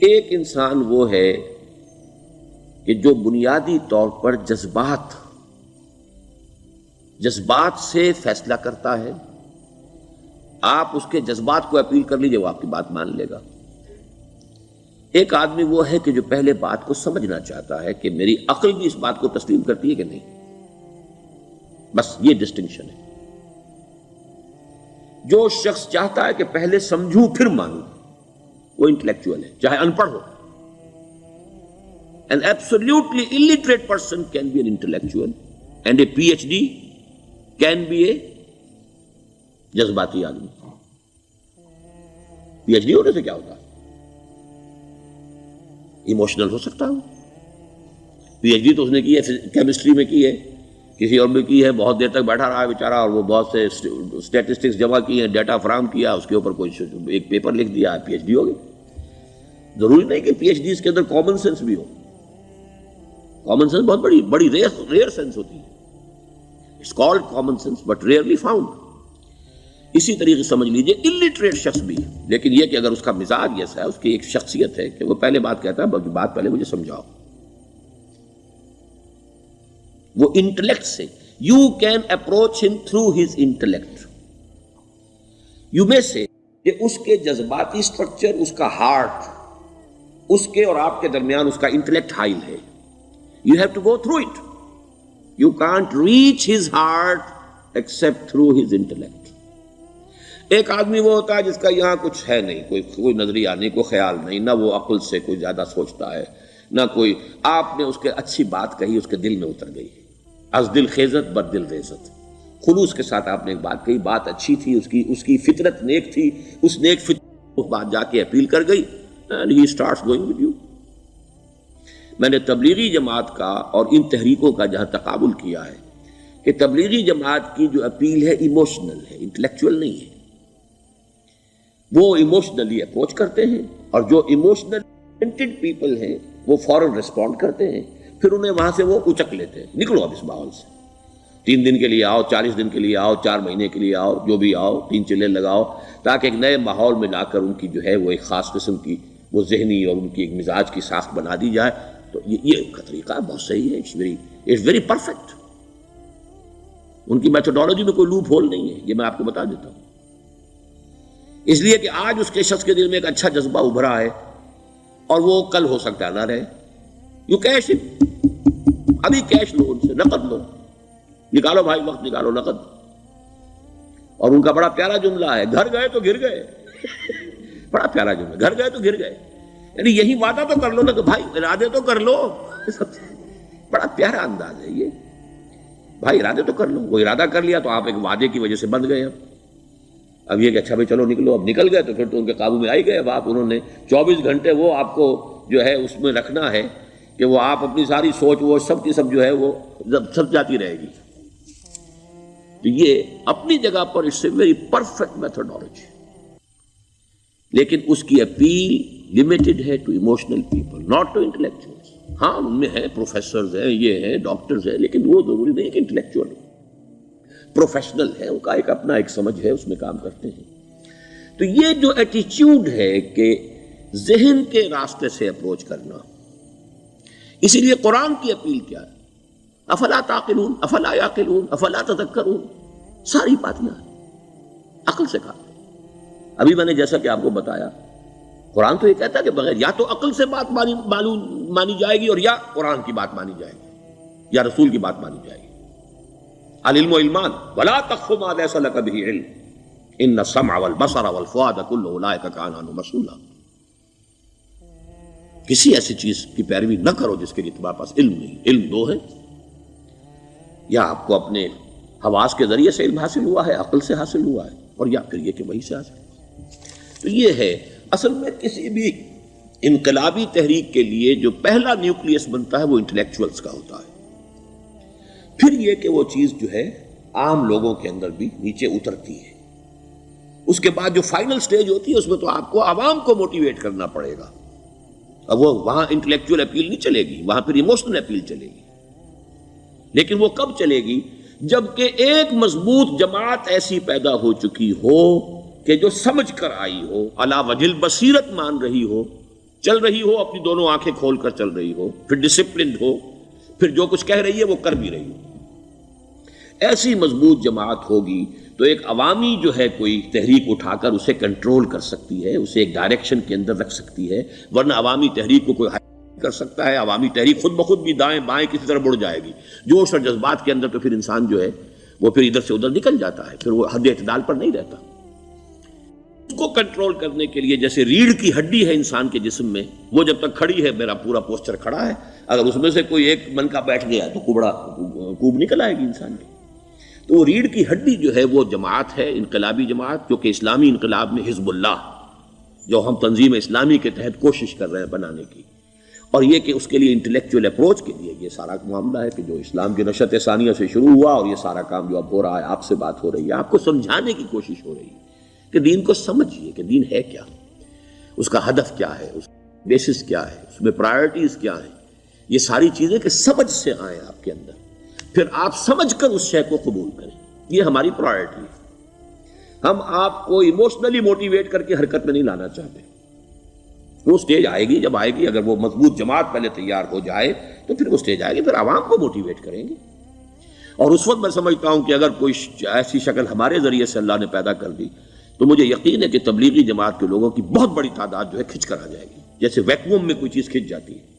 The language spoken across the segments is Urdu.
ایک انسان وہ ہے کہ جو بنیادی طور پر جذبات سے فیصلہ کرتا ہے. آپ اس کے جذبات کو اپیل کر لیجیے، وہ آپ کی بات مان لے گا. ایک آدمی وہ ہے کہ جو پہلے بات کو سمجھنا چاہتا ہے کہ میری عقل بھی اس بات کو تسلیم کرتی ہے کہ نہیں. بس یہ ڈسٹنکشن ہے. جو شخص چاہتا ہے کہ پہلے سمجھوں پھر مانوں، وہ انٹلیکچوئل ہے، چاہے ان پڑھ ہو. An absolutely illiterate person can be an intellectual and a PhD can be a جذباتی آدمی. PhD ہونے سے کیا ہوتا ہے؟ ایموشنل ہو سکتا ہوں. PhD تو اس نے کی ہے کیمسٹری میں کی ہے، کسی اور میں کی ہے، بہت دیر تک بیٹھا رہا ہے بیچارہ، اور وہ بہت سے اسٹیٹسٹکس جمع کی ہیں، ڈیٹا فراہم کیا، اس کے اوپر کوئی ایک پیپر لکھ دیا، PhD ہو گئی. ضروری نہیں کہ PhD اس کے اندر کامن سینس بھی ہو. کامن سینس بہت بڑی ریئر سینس ہوتی ہے. It's called common sense but rarely found. اسی طریقے سمجھ لیجئے الٹریٹ شخص بھی ہے، لیکن یہ کہ اگر اس کا مزاج ایسا ہے، اس کی ایک شخصیت ہے کہ وہ پہلے بات کہتا ہے، بات پہلے مجھے سمجھاؤ. وہ انٹلیکٹ سے یو کین اپروچ ہم تھرو ہز انٹلیکٹ. یو میں سے کہ اس کے جذباتی اسٹرکچر، اس کا ہارٹ، اس کے اور آپ کے درمیان اس کا انٹلیکٹ حائل ہے. You have to go through it. You can't reach his heart except through his intellect. ایک آدمی وہ ہوتا ہے جس کا یہاں کچھ ہے نہیں، کوئی نظریہ نہیں، کوئی خیال نہیں، نہ وہ عقل سے کوئی زیادہ سوچتا ہے، نہ کوئی. آپ نے اس کے اچھی بات کہی، اس کے دل میں اتر گئی. از دل خیزت بد دل ریزت. خلوص کے ساتھ آپ نے ایک بات کہی، بات اچھی تھی، اس کی فطرت نیک تھی، اس نیک فطرت اس بات جا کے اپیل کر گئی. And he starts going with you. میں نے تبلیغی جماعت کا اور ان تحریکوں کا جہاں تقابل کیا ہے کہ تبلیغی جماعت کی جو اپیل ہے ایموشنل ہے، انٹلیکچوئل نہیں ہے. وہ ایموشنلی اپروچ کرتے ہیں، اور جو ایموشنل پیپل ہیں وہ فوراً ریسپونڈ کرتے ہیں، پھر انہیں وہاں سے وہ اچک لیتے ہیں. نکلو اب اس ماحول سے، 3 دن کے لیے آؤ، 40 دن کے لیے آؤ، 4 مہینے کے لیے آؤ، جو بھی آؤ، 3 چلے لگاؤ، تاکہ ایک نئے ماحول میں لا کر ان کی جو ہے وہ ایک خاص قسم کی وہ ذہنی اور ان کی ایک مزاج کی ساخت بنا دی جائے. تو یہ کا طریقہ بہت صحیح ہے. It's very perfect. ان کی میتھڈالوجی میں کوئی لوپ ہول نہیں ہے، یہ میں آپ کو بتا دیتا ہوں. اس لیے کہ آج اس کے شخص کے دل میں ایک اچھا جذبہ ابھرا ہے، اور وہ کل ہو سکتا ہے نہ رہے. You cash it. ابھی کیش لو، ان سے نقد لو، نکالو بھائی، وقت نکالو، نقد. اور ان کا بڑا پیارا جملہ ہے، گھر گئے تو گر گئے. بڑا پیارا جملہ، گھر گئے تو گر گئے. یعنی یہی وعدہ تو کر لو نا کہ بھائی ارادے تو کر لو. بڑا پیارا انداز ہے یہ. بھائی ارادے تو کر لو. وہ ارادہ کر لیا تو آپ ایک وعدے کی وجہ سے بند گئے. اب یہ کہ اچھا بھائی چلو نکلو، اب نکل گئے تو پھر تو ان کے قابو میں آئی گئے. اب آپ انہوں نے 24 گھنٹے وہ آپ کو جو ہے اس میں رکھنا ہے کہ وہ آپ اپنی ساری سوچ وہ سب کی سب جو ہے وہ سب جاتی رہے گی. تو یہ اپنی جگہ پر it's a very perfect methodology, لیکن اس کی اپیل لمیٹڈ ہے to emotional people, not to intellectuals. ہاں ان میں ہیں پروفیسرز ہیں، یہ ہیں ڈاکٹرز ہیں، لیکن وہ ضروری نہیں کہ انٹلیکچوئل ہو. پروفیشنل ہے، ان کا ایک اپنا ایک سمجھ ہے، اس میں کام کرتے ہیں. تو یہ جو ایٹیچیوڈ ہے کہ ذہن کے راستے سے اپروچ کرنا، اسی لیے قرآن کی اپیل کیا ہے؟ افلا تعقلون، افلا یعقلون، افلا تذکرون. ساری باتیں عقل سے کہا. ابھی میں نے جیسا کہ آپ کو بتایا، قرآن تو یہ کہتا ہے کہ بغیر یا تو عقل سے بات مانی جائے گی، اور یا قرآن کی بات مانی جائے گی، یا رسول کی بات مانی جائے گی. العلم علمان ولا تخف ما ليس لك به علم ان السمع والبصر والفؤاد كل اولئك كان عنه مسؤولا. کسی ایسی چیز کی پیروی نہ کرو جس کے لیے تمہارے پاس علم نہیں. علم دو ہے، یا آپ کو اپنے حواس کے ذریعے سے علم حاصل ہوا ہے، عقل سے حاصل ہوا ہے، اور یا پھر یہ کہ وہی سے حاصل. تو یہ ہے اصل میں کسی بھی انقلابی تحریک کے لیے جو پہلا نیوکلیس بنتا ہے وہ انٹلیکچوئلز کا ہوتا ہے. پھر یہ کہ وہ چیز جو ہے عام لوگوں کے اندر بھی نیچے اترتی ہے. اس کے بعد جو فائنل سٹیج ہوتی ہے اس میں تو آپ کو عوام کو موٹیویٹ کرنا پڑے گا. اب وہ وہاں انٹلیکچوئل اپیل نہیں چلے گی، وہاں پھر ایموشنل اپیل چلے گی. لیکن وہ کب چلے گی؟ جبکہ ایک مضبوط جماعت ایسی پیدا ہو چکی ہو کہ جو سمجھ کر آئی ہو، علی وجہ البصیرت مان رہی ہو چل رہی ہو اپنی دونوں آنکھیں کھول کر چل رہی ہو، پھر ڈسپلنڈ ہو، پھر جو کچھ کہہ رہی ہے وہ کر بھی رہی ہو، ایسی مضبوط جماعت ہوگی تو ایک عوامی جو ہے کوئی تحریک اٹھا کر اسے کنٹرول کر سکتی ہے، اسے ایک ڈائریکشن کے اندر رکھ سکتی ہے، ورنہ عوامی تحریک کو کوئی کر سکتا ہے؟ عوامی تحریک خود بخود بھی دائیں بائیں کسی طرح بڑھ جائے گی، جوش اور جذبات کے اندر، تو پھر انسان جو ہے وہ پھر ادھر سے ادھر نکل جاتا ہے، پھر وہ حد اعتدال پر نہیں رہتا۔ اس کو کنٹرول کرنے کے لیے جیسے ریڑھ کی ہڈی ہے انسان کے جسم میں، وہ جب تک کھڑی ہے میرا پورا پوسچر کھڑا ہے، اگر اس میں سے کوئی ایک منکا بیٹھ گیا تو کوب نکل آئے گی انسان کی۔ تو وہ ریڑھ کی ہڈی جو ہے وہ جماعت ہے، انقلابی جماعت، جو کہ اسلامی انقلاب میں حزب اللہ، جو ہم تنظیم اسلامی کے تحت کوشش کر رہے ہیں بنانے کی، اور یہ کہ اس کے لیے انٹلیکچوئل اپروچ کے لیے یہ سارا معاملہ ہے کہ جو اسلام کی نشأت ثانیہ سے شروع ہوا، اور یہ سارا کام جو اب ہو رہا ہے، آپ سے بات ہو رہی ہے، آپ کو سمجھانے کی کوشش ہو رہی ہے کہ دین کو سمجھیے کہ دین ہے کیا، اس کا ہدف کیا ہے، اس کا بیسس کیا ہے، اس میں پرائرٹیز کیا ہیں، یہ ساری چیزیں کہ سمجھ سے آئیں آپ کے اندر، پھر آپ سمجھ کر اس شے کو قبول کریں۔ یہ ہماری پرائرٹی ہے۔ ہم آپ کو ایموشنلی موٹیویٹ کر کے حرکت میں نہیں لانا چاہتے۔ وہ سٹیج آئے گی، جب آئے گی، اگر وہ مضبوط جماعت پہلے تیار ہو جائے تو پھر وہ سٹیج آئے گی، پھر عوام کو موٹیویٹ کریں گے۔ اور اس وقت میں سمجھتا ہوں کہ اگر کوئی ایسی شکل ہمارے ذریعے سے اللہ نے پیدا کر دی تو مجھے یقین ہے کہ تبلیغی جماعت کے لوگوں کی بہت بڑی تعداد جو ہے کھنچ کر آ جائے گی، جیسے ویکیوم میں کوئی چیز کھنچ جاتی ہے۔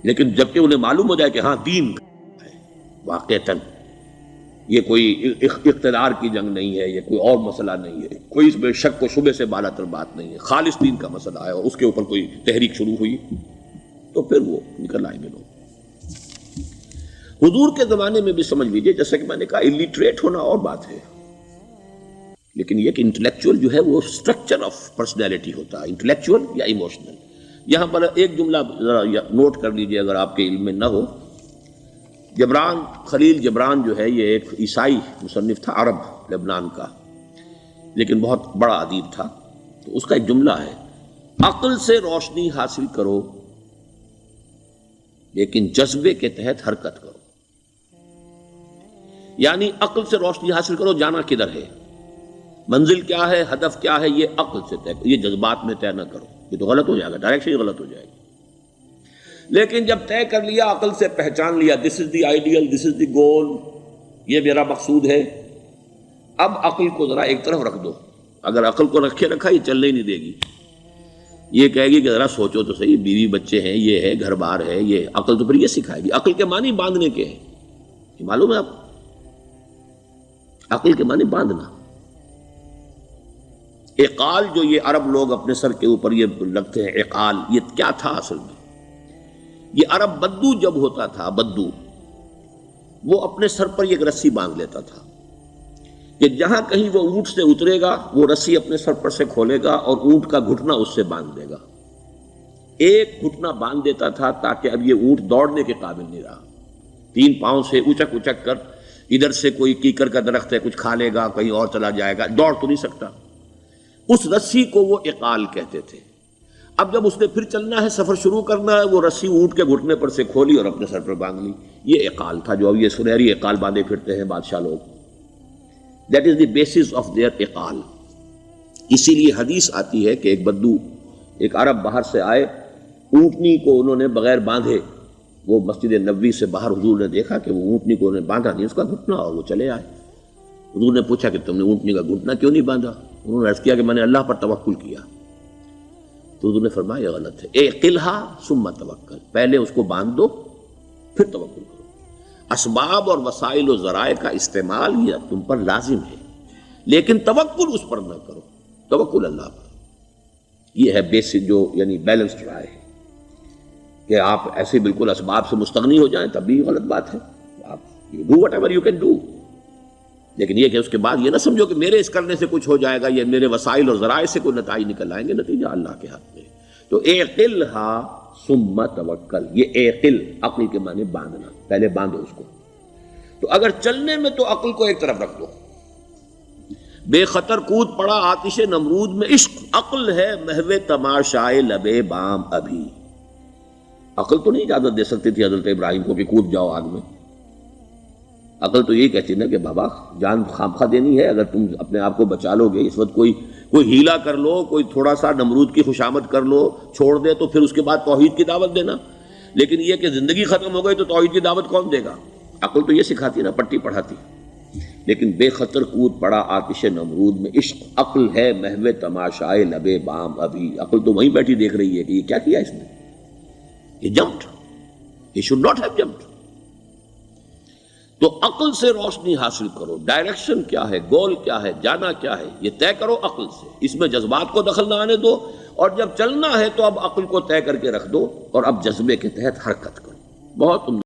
لیکن جبکہ انہیں معلوم ہو جائے کہ ہاں دین ہے واقعتاً، یہ کوئی اقتدار کی جنگ نہیں ہے، یہ کوئی اور مسئلہ نہیں ہے، کوئی اس میں شک و شبے سے بالا تر بات نہیں ہے، خالص دین کا مسئلہ ہے، اور اس کے اوپر کوئی تحریک شروع ہوئی تو پھر وہ نکل آئیں گے لوگ۔ حضور کے زمانے میں بھی سمجھ لیجئے، جیسا کہ میں نے کہا الٹریٹ ہونا اور بات ہے، لیکن یہ کہ انٹلیکچوئل جو ہے وہ اسٹرکچر آف پرسنالٹی ہوتا ہے، انٹلیکچوئل یا ایموشنل۔ یہاں پر ایک جملہ ذرا نوٹ کر لیجئے اگر آپ کے علم میں نہ ہو، جبران، خلیل جبران جو ہے یہ ایک عیسائی مصنف تھا، عرب لبنان کا، لیکن بہت بڑا ادیب تھا۔ تو اس کا ایک جملہ ہے، عقل سے روشنی حاصل کرو لیکن جذبے کے تحت حرکت کرو۔ یعنی عقل سے روشنی حاصل کرو، جانا کدھر ہے، منزل کیا ہے، ہدف کیا ہے، یہ عقل سے طے کرو، یہ جذبات میں طے نہ کرو، یہ تو غلط ہو جائے گا، ڈائریکشن ہی غلط ہو جائے گی۔ لیکن جب طے کر لیا، عقل سے پہچان لیا، دس از دی آئیڈیل، دس از دی گول، یہ میرا مقصود ہے، اب عقل کو ذرا ایک طرف رکھ دو۔ اگر عقل کو رکھا یہ چلنے ہی نہیں دے گی، یہ کہے گی کہ ذرا سوچو تو صحیح، بیوی بچے ہیں، یہ ہے، گھر بار ہے، یہ عقل تو پھر یہ سکھائے گی۔ عقل کے معنی باندھنے کے ہیں، یہ معلوم ہے آپ، عقل کے معنی باندھنا۔ اقال جو یہ عرب لوگ اپنے سر کے اوپر یہ لگتے ہیں، اقال، یہ کیا تھا اصل میں؟ یہ عرب بدو جب ہوتا تھا، بدو وہ اپنے سر پر ایک رسی باندھ لیتا تھا کہ جہاں کہیں وہ اونٹ سے اترے گا وہ رسی اپنے سر پر سے کھولے گا اور اونٹ کا گھٹنا اس سے باندھ دے گا۔ ایک گھٹنا باندھ دیتا تھا تاکہ اب یہ اونٹ دوڑنے کے قابل نہیں رہا، 3 پاؤں سے اچک اچک کر، ادھر سے کوئی کیکر کا درخت ہے کچھ کھا لے گا، کہیں اور چلا جائے گا، دوڑ تو نہیں سکتا۔ اس رسی کو وہ اقال کہتے تھے۔ اب جب اس نے پھر چلنا ہے، سفر شروع کرنا ہے، وہ رسی اونٹ کے گھٹنے پر سے کھولی اور اپنے سر پر باندھ لی۔ یہ اقال تھا جو اب یہ سنہری اقال باندھے پھرتے ہیں بادشاہ لوگ۔ That is the basis of their اقال۔ اسی لیے حدیث آتی ہے کہ ایک بدو، ایک عرب باہر سے آئے، اونٹنی کو انہوں نے بغیر باندھے، وہ مسجد نبوی سے باہر حضور نے دیکھا کہ وہ اونٹنی کو انہوں نے باندھا نہیں، اس کا گھٹنا، اور وہ چلے آئے۔ حضور نے پوچھا کہ تم نے اونٹنی کا گھٹنا کیوں نہیں باندھا؟ انہوں نے عرض کیا کہ میں نے اللہ پر توکل کیا۔ تو حضور نے فرمایا یہ غلط ہے، اعقلھا ثم توکل، پہلے اس کو باندھ دو پھر توکل کرو۔ اسباب اور وسائل و ذرائع کا استعمال یہ تم پر لازم ہے، لیکن توکل اس پر نہ کرو، توکل اللہ پر۔ یہ ہے بیسک جو یعنی بیلنسڈ رائے ہے کہ آپ ایسے بالکل اسباب سے مستغنی ہو جائیں تب بھی غلط بات ہے۔ آپ do what ever you can do, لیکن یہ کہ اس کے بعد یہ نہ سمجھو کہ میرے اس کرنے سے کچھ ہو جائے گا، یہ میرے وسائل اور ذرائع سے کوئی نتائج نکل آئیں گے، نتیجہ اللہ کے ہاتھ میں۔ تو اعقلھا ثم توکل، یہ اعقل، عقل کے معنی باندھنا، پہلے باندھو اس کو۔ تو اگر چلنے میں تو عقل کو ایک طرف رکھ دو، بے خطر کود پڑا آتش نمرود میں عشق، عقل ہے محو تماشائے لبے بام ابھی۔ عقل تو نہیں اجازت دے سکتی تھی حضرت ابراہیم کو کہ کود جاؤ آگ میں، عقل تو یہی کہتی نا کہ بابا جان خامخواہ دینی ہے، اگر تم اپنے آپ کو بچا لو گے، اس وقت کوئی ہیلا کر لو، کوئی تھوڑا سا نمرود کی خوشامد کر لو، چھوڑ دے تو پھر اس کے بعد توحید کی دعوت دینا. لیکن یہ کہ زندگی ختم ہو گئی تو توحید کی دعوت کون دے گا؟ عقل تو یہ سکھاتی نا، پٹی پڑھاتی. لیکن بے خطر کود پڑا آتش نمرود میں عشق، عقل ہے محو تماشائے لبے بام ابھی. عقل تو وہیں بیٹھی دیکھ رہی ہے کہ یہ کیا کیا اس نے، یہ jumped, he should not have jumped. تو عقل سے روشنی حاصل کرو، ڈائریکشن کیا ہے، گول کیا ہے، جانا کیا ہے، یہ طے کرو عقل سے. اس میں جذبات کو دخل نہ آنے دو، اور جب چلنا ہے تو اب عقل کو طے کر کے رکھ دو اور اب جذبے کے تحت حرکت کرو. بہت